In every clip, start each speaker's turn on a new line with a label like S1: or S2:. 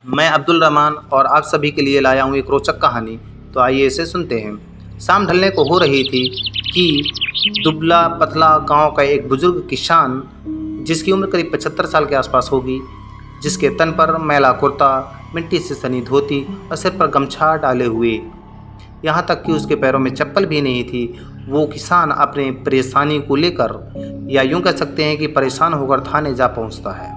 S1: मैं अब्दुल रहमान और आप सभी के लिए लाया हूँ एक रोचक कहानी। तो आइए इसे सुनते हैं। शाम ढलने को हो रही थी कि दुबला पतला गांव का एक बुजुर्ग किसान, जिसकी उम्र करीब 75 साल के आसपास होगी, जिसके तन पर मैला कुर्ता, मिट्टी से सनी धोती और सिर पर गमछा डाले हुए, यहाँ तक कि उसके पैरों में चप्पल भी नहीं थी, वो किसान अपने परेशानी को लेकर, या यूँ कह सकते हैं कि परेशान होकर थाने जा पहुँचता है।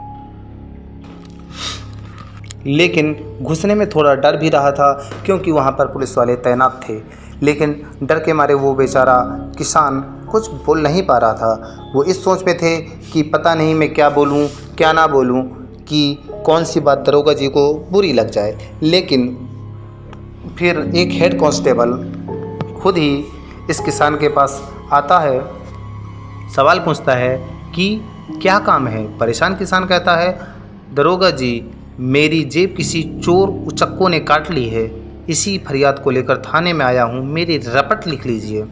S1: लेकिन घुसने में थोड़ा डर भी रहा था, क्योंकि वहाँ पर पुलिस वाले तैनात थे। लेकिन डर के मारे वो बेचारा किसान कुछ बोल नहीं पा रहा था। वो इस सोच में थे कि पता नहीं मैं क्या बोलूँ क्या ना बोलूँ, कि कौन सी बात दरोगा जी को बुरी लग जाए। लेकिन फिर एक हेड कांस्टेबल खुद ही इस किसान के पास आता है, सवाल पूछता है कि क्या काम है। परेशान किसान कहता है, दरोगा जी, मेरी जेब किसी चोर उचक्कों ने काट ली है, इसी फरियाद को लेकर थाने में आया हूँ, मेरी रपट लिख लीजिए।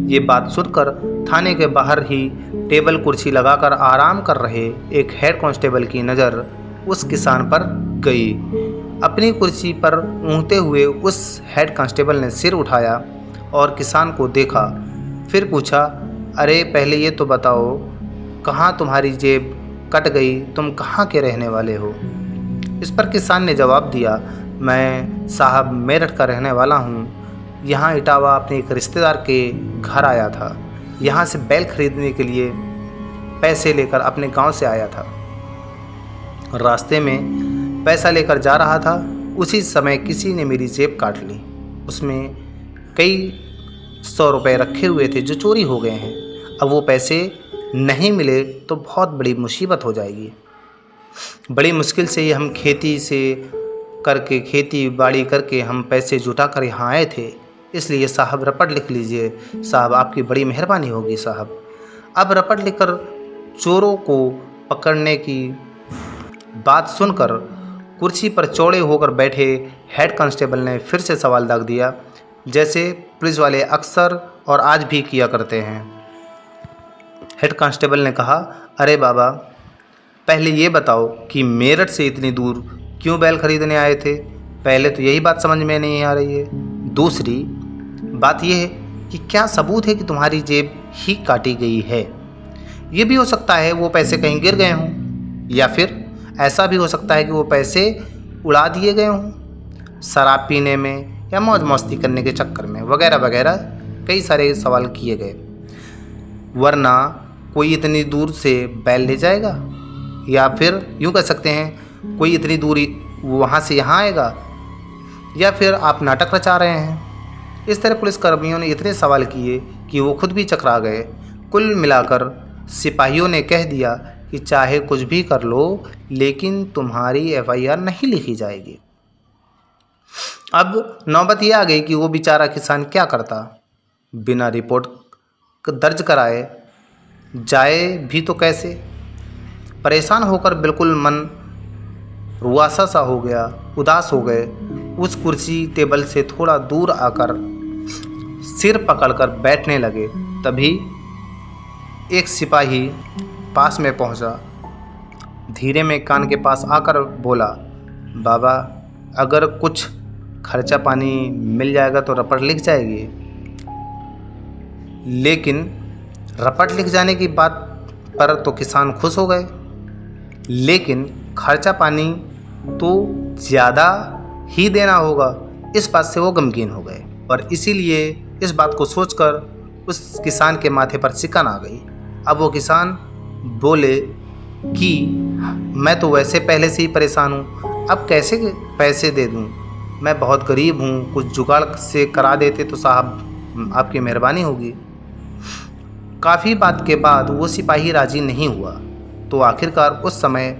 S1: ये बात सुनकर थाने के बाहर ही टेबल कुर्सी लगाकर आराम कर रहे एक हेड कांस्टेबल की नज़र उस किसान पर गई। अपनी कुर्सी पर ऊँघते हुए उस हेड कांस्टेबल ने सिर उठाया और किसान को देखा। फिर पूछा, अरे पहले ये तो बताओ, कहाँ तुम्हारी जेब कट गई, तुम कहाँ के रहने वाले हो? इस पर किसान ने जवाब दिया, मैं साहब मेरठ का रहने वाला हूँ, यहाँ इटावा अपने एक रिश्तेदार के घर आया था, यहाँ से बैल खरीदने के लिए पैसे लेकर अपने गांव से आया था। रास्ते में पैसा लेकर जा रहा था, उसी समय किसी ने मेरी जेब काट ली। उसमें कई 100 रुपये रखे हुए थे जो चोरी हो गए हैं। अब वो पैसे नहीं मिले तो बहुत बड़ी मुसीबत हो जाएगी। बड़ी मुश्किल से ये हम खेती बाड़ी करके हम पैसे जुटा कर यहाँ आए थे, इसलिए साहब रपट लिख लीजिए। साहब आपकी बड़ी मेहरबानी होगी साहब। अब रपट लिखकर चोरों को पकड़ने की बात सुनकर कुर्सी पर चौड़े होकर बैठे हेड कांस्टेबल ने फिर से सवाल दाग दिया, जैसे पुलिस वाले अक्सर और आज भी किया करते हैं। हेड कांस्टेबल ने कहा, अरे बाबा, पहले ये बताओ कि मेरठ से इतनी दूर क्यों बैल खरीदने आए थे? पहले तो यही बात समझ में नहीं आ रही है। दूसरी बात यह है कि क्या सबूत है कि तुम्हारी जेब ही काटी गई है? ये भी हो सकता है वो पैसे कहीं गिर गए हों, या फिर ऐसा भी हो सकता है कि वो पैसे उड़ा दिए गए हों शराब पीने में या मौज मस्ती करने के चक्कर में, वगैरह वगैरह कई सारे सवाल किए गए। वरना कोई इतनी दूर से बैल ले जाएगा, या फिर यूँ कह सकते हैं कोई इतनी दूरी वहाँ से यहाँ आएगा, या फिर आप नाटक रचा रहे हैं। इस तरह पुलिसकर्मियों ने इतने सवाल किए कि वो खुद भी चकरा गए। कुल मिलाकर सिपाहियों ने कह दिया कि चाहे कुछ भी कर लो, लेकिन तुम्हारी FIR नहीं लिखी जाएगी। अब नौबत ये आ गई कि वो बेचारा किसान क्या करता। बिना रिपोर्ट दर्ज कराए जाए भी तो कैसे? परेशान होकर बिल्कुल मन रुआसा सा हो गया, उदास हो गए। उस कुर्सी टेबल से थोड़ा दूर आकर सिर पकड़कर बैठने लगे। तभी एक सिपाही पास में पहुंचा, धीरे में कान के पास आकर बोला, बाबा, अगर कुछ खर्चा पानी मिल जाएगा तो रपट लिख जाएगी। लेकिन रपट लिख जाने की बात पर तो किसान खुश हो गए, लेकिन खर्चा पानी तो ज़्यादा ही देना होगा, इस बात से वो गमगीन हो गए। और इसीलिए इस बात को सोचकर उस किसान के माथे पर सिकन आ गई। अब वो किसान बोले कि मैं तो वैसे पहले से ही परेशान हूँ, अब कैसे पैसे दे दूँ? मैं बहुत गरीब हूँ, कुछ जुगाड़ से करा देते तो साहब आपकी मेहरबानी होगी। काफ़ी बात के बाद वो सिपाही राजी नहीं हुआ, तो आखिरकार उस समय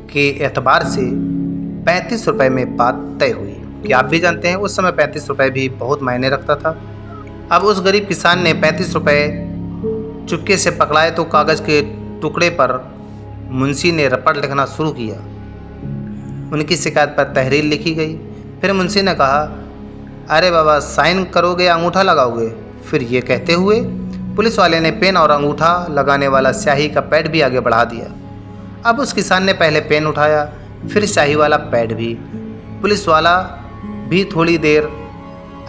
S1: के एतबार से 35 रुपये में बात तय हुई। कि आप भी जानते हैं उस समय 35 रुपये भी बहुत मायने रखता था। अब उस गरीब किसान ने 35 रुपये चुपके से पकड़ाए तो कागज़ के टुकड़े पर मुंशी ने रपट लिखना शुरू किया। उनकी शिकायत पर तहरीर लिखी गई। फिर मुंशी ने कहा, अरे बाबा, साइन करोगे या अंगूठा लगाओगे? फिर ये कहते हुए पुलिस वाले ने पेन और अंगूठा लगाने वाला स्याही का पैड भी आगे बढ़ा दिया। अब उस किसान ने पहले पेन उठाया, फिर स्याही वाला पैड भी। पुलिस वाला भी थोड़ी देर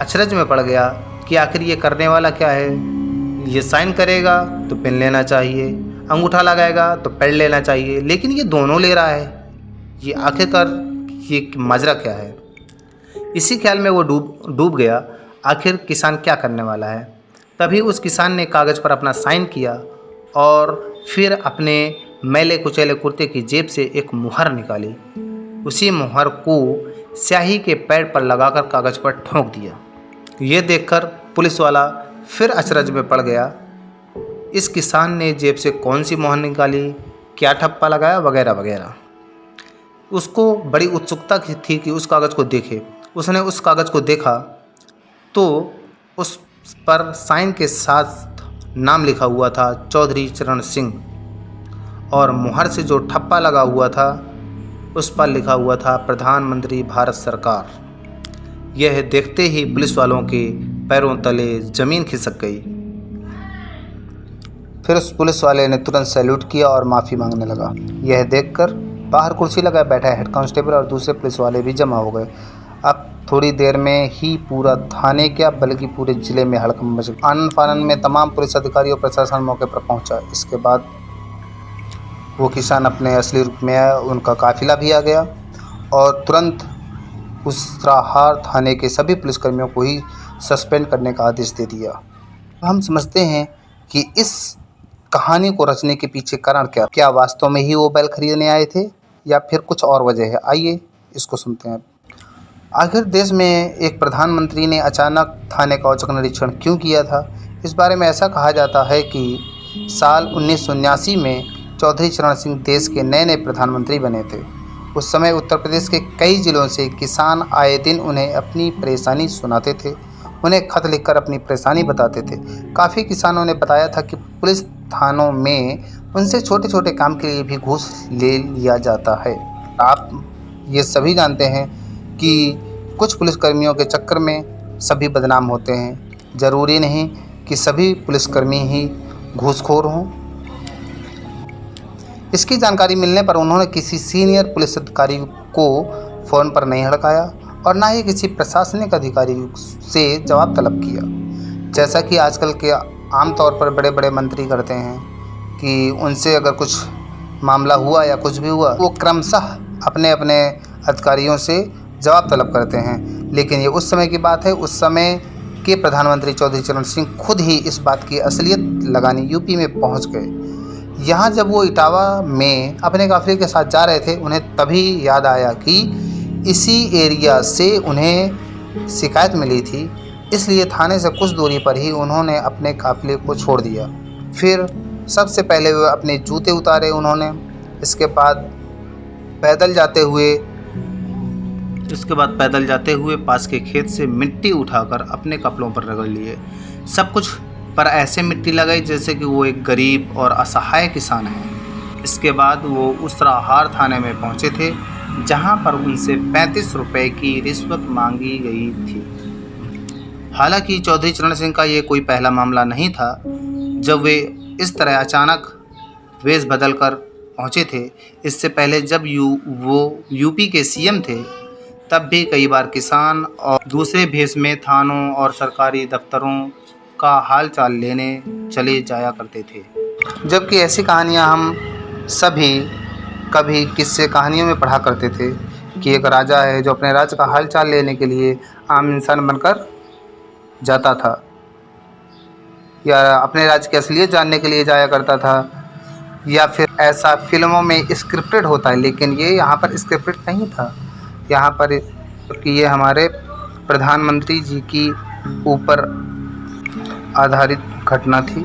S1: अचरज में पड़ गया कि आखिर ये करने वाला क्या है। ये साइन करेगा तो पेन लेना चाहिए, अंगूठा लगाएगा तो पैड लेना चाहिए, लेकिन ये दोनों ले रहा है। ये आखिरकार ये माजरा क्या है। इसी ख्याल में वो डूब गया। आखिर किसान क्या करने वाला है। तभी उस किसान ने कागज़ पर अपना साइन किया और फिर अपने मैले कुचैले कुर्ते की जेब से एक मुहर निकाली। उसी मुहर को स्याही के पैड पर लगाकर कागज़ पर ठोंक दिया। ये देखकर पुलिस वाला फिर अचरज में पड़ गया। इस किसान ने जेब से कौन सी मुहर निकाली, क्या ठप्पा लगाया, वगैरह वगैरह। उसको बड़ी उत्सुकता थी कि उस कागज़ को देखे। उसने उस कागज़ को देखा तो उस पर साइन के साथ नाम लिखा हुआ था चौधरी चरण सिंह, और मुहर से जो ठप्पा लगा हुआ था उस पर लिखा हुआ था प्रधानमंत्री भारत सरकार। यह देखते ही पुलिस वालों के पैरों तले ज़मीन खिसक गई। फिर उस पुलिस वाले ने तुरंत सैल्यूट किया और माफ़ी मांगने लगा। यह देखकर बाहर कुर्सी लगाए बैठा हेड कांस्टेबल और दूसरे पुलिस वाले भी जमा हो गए। अब थोड़ी देर में ही पूरा थाने क्या बल्कि पूरे ज़िले में हड़कंप मच गया। आनन फानन में तमाम पुलिस अधिकारी और प्रशासन मौके पर पहुंचा। इसके बाद वो किसान अपने असली रूप में आया। उनका काफिला भी आ गया और तुरंत उसराहार थाने के सभी पुलिसकर्मियों को ही सस्पेंड करने का आदेश दे दिया। हम समझते हैं कि इस कहानी को रचने के पीछे कारण क्या वास्तव में ही वो बैल खरीदने आए थे या फिर कुछ और वजह है। आइए इसको सुनते हैं। आखिर देश में एक प्रधानमंत्री ने अचानक थाने का औचक निरीक्षण क्यों किया था। इस बारे में ऐसा कहा जाता है कि साल 1979 में चौधरी चरण सिंह देश के नए प्रधानमंत्री बने थे। उस समय उत्तर प्रदेश के कई जिलों से किसान आए दिन उन्हें अपनी परेशानी सुनाते थे, उन्हें खत लिखकर अपनी परेशानी बताते थे। काफ़ी किसानों ने बताया था कि पुलिस थानों में उनसे छोटे छोटे काम के लिए भी घूस ले लिया जाता है। आप ये सभी जानते हैं कि कुछ पुलिसकर्मियों के चक्कर में सभी बदनाम होते हैं। ज़रूरी नहीं कि सभी पुलिसकर्मी ही घूसखोर हों। इसकी जानकारी मिलने पर उन्होंने किसी सीनियर पुलिस अधिकारी को फ़ोन पर नहीं हड़काया और ना ही किसी प्रशासनिक अधिकारी से जवाब तलब किया, जैसा कि आजकल के आमतौर पर बड़े बड़े मंत्री करते हैं कि उनसे अगर कुछ मामला हुआ या कुछ भी हुआ वो क्रमशः अपने अपने अधिकारियों से जवाब तलब करते हैं। लेकिन ये उस समय की बात है। उस समय के प्रधानमंत्री चौधरी चरण सिंह खुद ही इस बात की असलियत लगाने यूपी में पहुंच गए। यहाँ जब वो इटावा में अपने काफिले के साथ जा रहे थे, उन्हें तभी याद आया कि इसी एरिया से उन्हें शिकायत मिली थी, इसलिए थाने से कुछ दूरी पर ही उन्होंने अपने काफिले को छोड़ दिया। फिर सबसे पहले वो अपने जूते उतारे उन्होंने। इसके बाद पैदल जाते हुए पास के खेत से मिट्टी उठाकर अपने कपड़ों पर रगड़ लिए। सब कुछ पर ऐसे मिट्टी लगाई जैसे कि वो एक गरीब और असहाय किसान है। इसके बाद वो उसराहार थाने में पहुंचे थे, जहां पर उनसे 35 रुपए की रिश्वत मांगी गई थी। हालांकि चौधरी चरण सिंह का ये कोई पहला मामला नहीं था जब वे इस तरह अचानक वेश बदलकर पहुंचे थे। इससे पहले जब वो यूपी के सीएम थे, तब भी कई बार किसान और दूसरे भेष में थानों और सरकारी दफ्तरों का हाल चाल लेने चले जाया करते थे। जबकि ऐसी कहानियां हम सभी कभी किस्से कहानियों में पढ़ा करते थे कि एक राजा है जो अपने राज्य का हाल चाल लेने के लिए आम इंसान बनकर जाता था या अपने राज्य की असलियत जानने के लिए जाया करता था, या फिर ऐसा फिल्मों में स्क्रिप्टेड होता है। लेकिन ये यहाँ पर स्क्रिप्टेड नहीं था। यहाँ पर कि ये हमारे प्रधानमंत्री जी की ऊपर आधारित घटना थी।